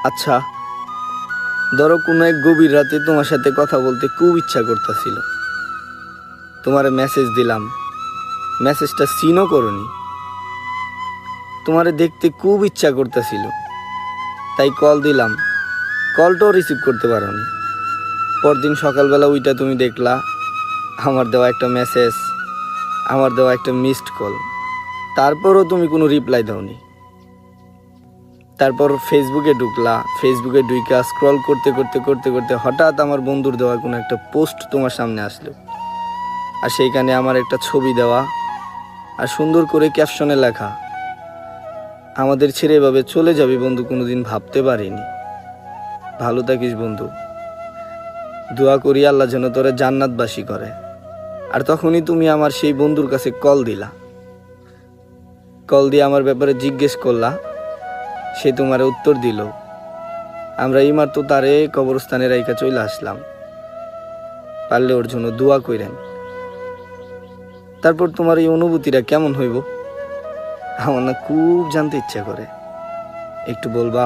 আচ্ছা, ধরো কোনো এক গভীর রাতে তোমার সাথে কথা বলতে খুব ইচ্ছা করতেছিল, তোমারে মেসেজ দিলাম, মেসেজটা সিনও করনি, তোমারে দেখতে খুব ইচ্ছা করতেছিল, তাই কল দিলাম, কলটাও রিসিভ করতে পারোনি। পরদিন সকালবেলা ওইটা তুমি দেখলা, আমার দেওয়া একটা মেসেজ, আমার দেওয়া একটা মিসড কল, তারপরও তুমি কোনো রিপ্লাই দাওনি। তারপর ফেসবুকে ঢুকলা, ফেসবুকে ঢুইকা স্ক্রল করতে করতে করতে করতে হঠাৎ আমার বন্ধুর দেওয়া কোনো একটা পোস্ট তোমার সামনে আসলো, আর সেইখানে আমার একটা ছবি দেওয়া, আর সুন্দর করে ক্যাপশনে লেখা, আমাদের ছেড়ে এভাবে চলে যাবি বন্ধু কোনোদিন ভাবতে পারিনি। ভালো থাকিস বন্ধু, দোয়া করি আল্লাহ যেন তোরে জান্নাতবাসী করে। আর তখনই তুমি আমার সেই বন্ধুর কাছে কল দিলা, কল দিয়ে আমার ব্যাপারে জিজ্ঞেস করলা, সে তোমার উত্তর দিল। আমরা ইমার তো তারে কবরস্থানে রাইখা চলে আসলাম, পারলে ওর জন্য দোয়া কইরেন। তারপর তোমার এই অনুভূতিটা কেমন হইব আমার না খুব জানতে ইচ্ছা করে, একটু বলবা?